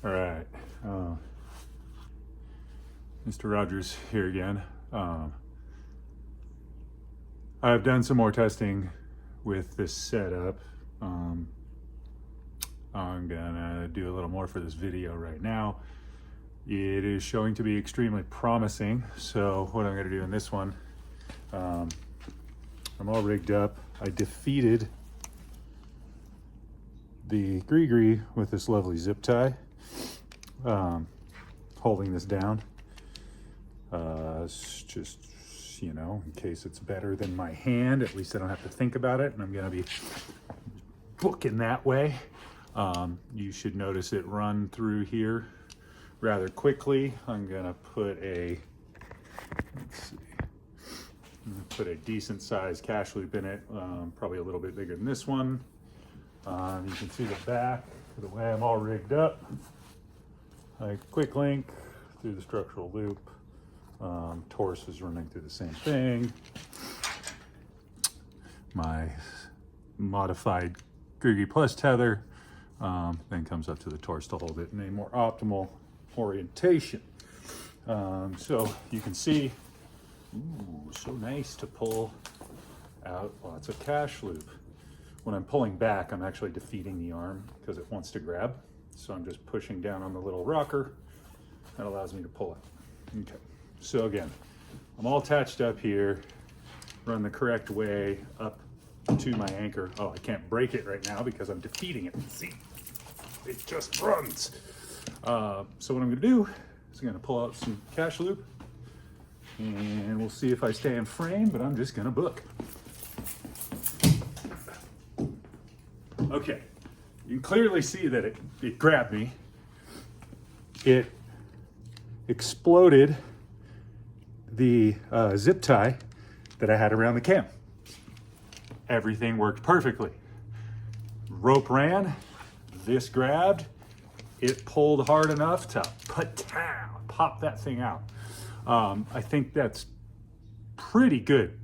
All right, Mr. Rogers here again. I've done some more testing with this setup. I'm gonna do a little more for this video right now. It is showing to be extremely promising. So what I'm gonna do in this one, I'm all rigged up. I defeated the gree with this lovely zip tie, holding this down. It's just, you know, in case it's better than my hand, at least I don't have to think about it, and I'm gonna be booking that way. You should notice it run through here rather quickly. I'm gonna put a, let's see, I'm gonna put a decent sized cash loop in it, probably a little bit bigger than this one. You can see the back, the way I'm all rigged up. I quick link through the structural loop. Torus is running through the same thing. My modified Gree Plus tether then comes up to the Torus to hold it in a more optimal orientation. So you can see, ooh, so nice to pull out lots of cash loop. When I'm pulling back, I'm actually defeating the arm because it wants to grab. So I'm just pushing down on the little rocker. That allows me to pull it. Okay, so again, I'm all attached up here, run the correct way up to my anchor. Oh, I can't break it right now because I'm defeating it. See, it just runs. So what I'm gonna do is I'm gonna pull out some cash loop and we'll see if I stay in frame, but I'm just gonna book. Okay, you can clearly see that it grabbed me. It exploded the zip tie that I had around the cam. Everything worked perfectly. Rope ran, this grabbed, it pulled hard enough to pop that thing out. I think that's pretty good.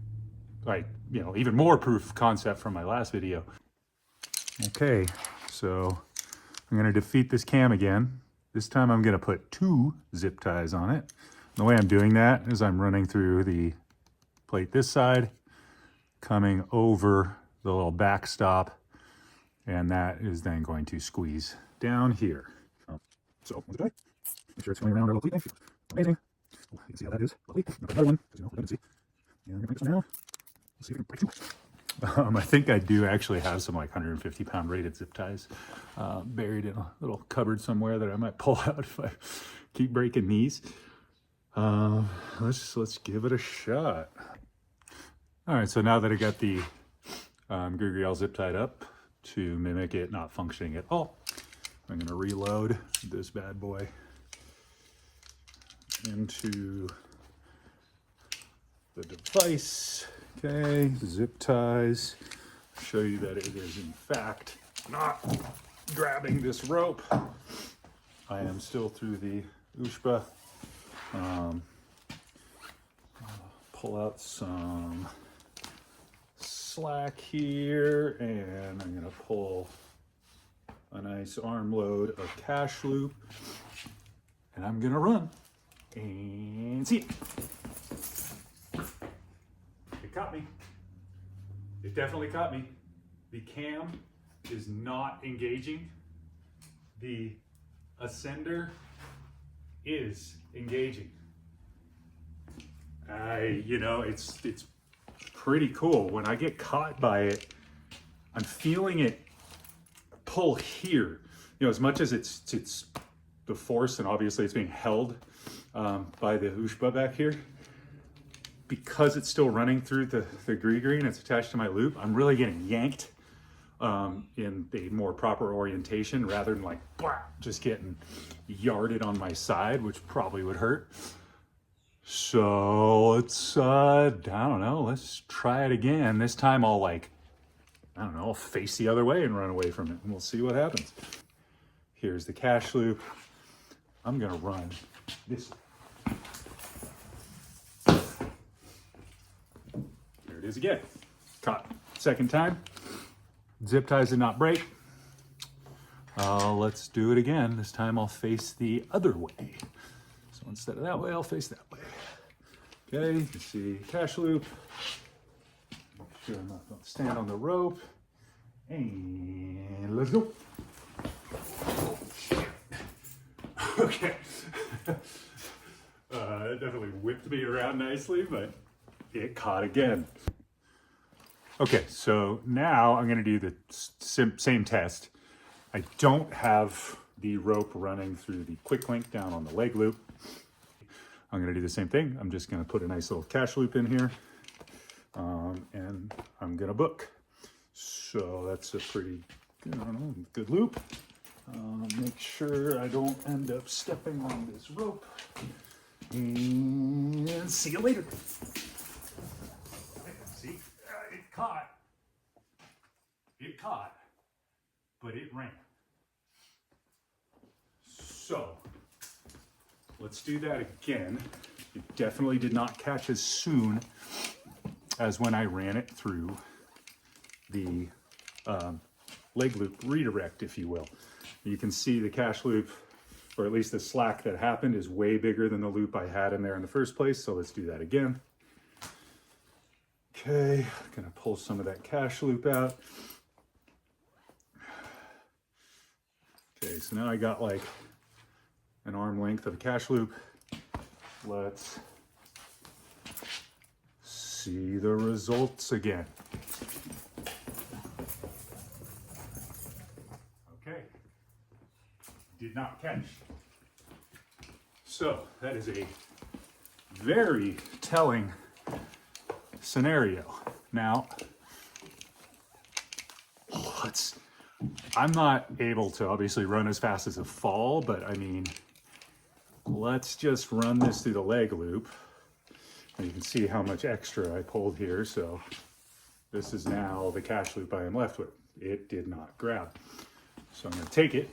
Like, you know, even more proof of concept from my last video. Okay, so I'm gonna defeat this cam again. This time I'm gonna put 2 zip ties on it. The way I'm doing that is I'm running through the plate this side, coming over the little backstop, and that is then going to squeeze down here. So, make sure it's going around our little plate. Amazing. You can see how that is. Lovely. Another one, because you know, I can see. And I'm gonna break this one now. Let's see if we can break 2. I think I do actually have some like 150-pound rated zip ties buried in a little cupboard somewhere that I might pull out if I keep breaking these. Let's give it a shot. All right, so now that I got the gree all zip tied up to mimic it not functioning at all, I'm gonna reload this bad boy into the device. Okay, zip ties. Show you that it is in fact not grabbing this rope. I am still through the USHBA. Pull out some slack here, and I'm gonna pull a nice arm load of cash loop, and I'm gonna run and see it. It caught me. It definitely caught me. The cam is not engaging. The ascender is engaging. You know, it's pretty cool. When I get caught by it, I'm feeling it pull here. You know, as much as it's the force, and obviously it's being held by the USHBA back here, because it's still running through the gree and it's attached to my loop, I'm really getting yanked in a more proper orientation rather than like just getting yarded on my side, which probably would hurt. So let's, I don't know, let's try it again. This time I'll like, I don't know, I'll face the other way and run away from it, and we'll see what happens. Here's the cash loop. I'm gonna run this way. There it is again. Caught. Second time. Zip ties did not break. Let's do it again. This time I'll face the other way. So instead of that way, I'll face that way. Okay, you can see cash loop. Make sure I'm not going to stand on the rope. And let's go. Okay. It definitely whipped me around nicely, but it caught again. Okay, so now I'm going to do the same test. I don't have the rope running through the quick link down on the leg loop. I'm going to do the same thing. I'm just going to put a nice little cash loop in here, and I'm going to book. So that's a pretty good loop. Make sure I don't end up stepping on this rope. And see you later. See, it caught. It caught, but it ran. So let's do that again. It definitely did not catch as soon as when I ran it through the leg loop redirect, if you will. You can see the cash loop, or at least the slack that happened, is way bigger than the loop I had in there in the first place. So let's do that again. Okay, gonna pull some of that cash loop out. Okay, so now I got like an arm length of a cash loop. Let's see the results again. Okay, did not catch. So that is a very telling scenario. Now, I'm not able to obviously run as fast as a fall, but I mean, let's just run this through the leg loop. And you can see how much extra I pulled here. So this is now the cash loop I am left with. It did not grab. So I'm going to take it.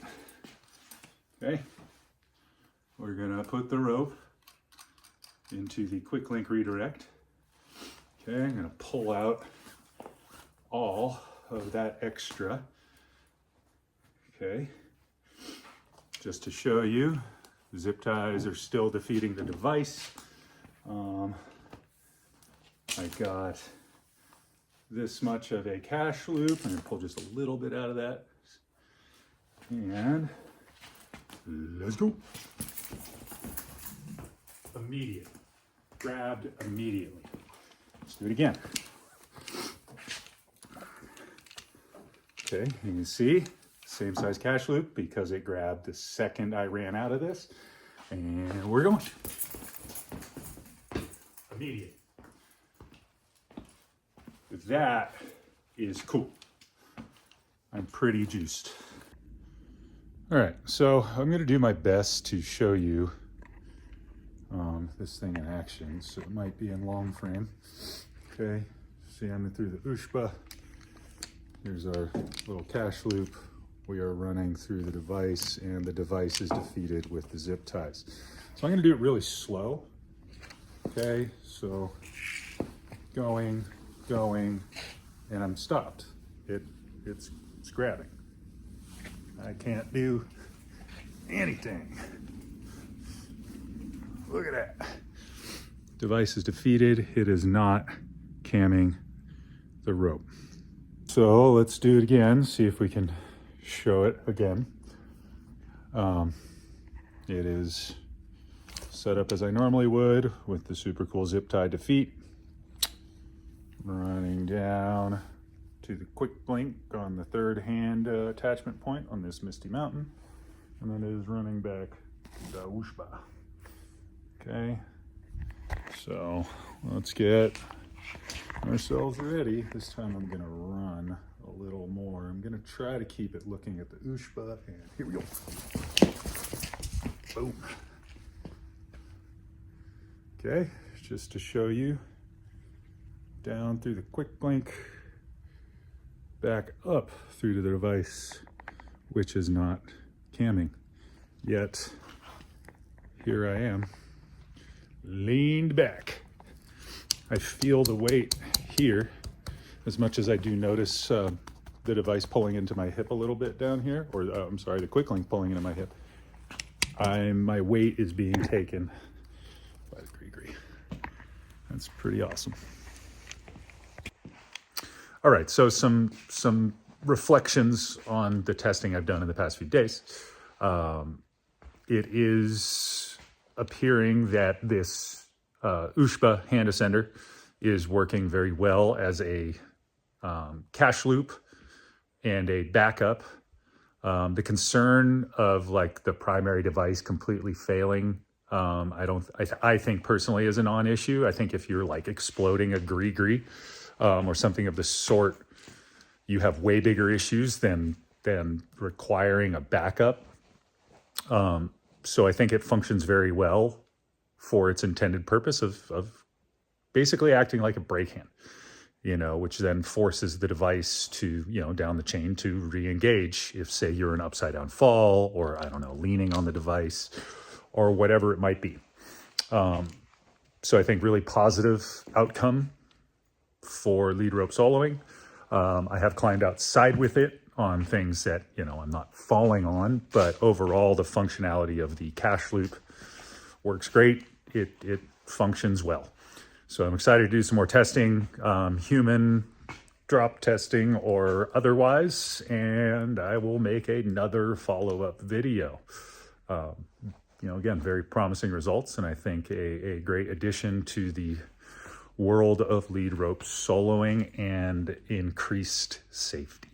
Okay. We're going to put the rope into the quick link redirect. Okay, I'm going to pull out all of that extra. Okay, just to show you, zip ties are still defeating the device. I got this much of a cash loop. I'm going to pull just a little bit out of that. And let's go. Immediate. Grabbed immediately. Let's do it again. Okay, you can see same size cash loop because it grabbed the second I ran out of this. And we're going. Immediate. That is cool. I'm pretty juiced. All right, so I'm going to do my best to show you this thing in action. So it might be in long frame. Okay, see I'm through the USHBA. Here's our little cash loop. We are running through the device, and the device is defeated with the zip ties. So I'm going to do it really slow. Okay, so going, and I'm stopped. It's grabbing. I can't do anything. Look at that. Device is defeated. It is not camming the rope. So let's do it again, see if we can show it again. It is set up as I normally would with the super cool zip tie defeat. Running down to the quick blink on the third hand attachment point on this Misty Mountain. And then it is running back to the USHBA. Okay, so let's get ourselves ready. This time I'm gonna run a little more. I'm gonna try to keep it looking at the USHBA, and here we go. Boom. Okay, just to show you, down through the quick link, back up through to the device, which is not camming. Yet, here I am, leaned back. I feel the weight here as much as I do notice the device pulling into my hip a little bit down here, or I'm sorry, the quick link pulling into my hip, my weight is being taken by the Gree. That's pretty awesome. All right, so some reflections on the testing I've done in the past few days. It is appearing that this USHBA hand ascender is working very well as a cache loop and a backup. The concern of like the primary device completely failing, I think personally is a non-issue. I think if you're like exploding a Gree or something of the sort, you have way bigger issues than requiring a backup. So I think it functions very well for its intended purpose of basically acting like a brake hand, which then forces the device to, down the chain to re-engage if, say, you're an upside down fall or, I don't know, leaning on the device or whatever it might be. So I think really positive outcome for lead rope soloing. I have climbed outside with it on things that, I'm not falling on, but overall the functionality of the cache loop works great. It functions well. So I'm excited to do some more testing, human drop testing or otherwise, and I will make another follow-up video. Again, very promising results, and I think a great addition to the world of lead rope soloing and increased safety.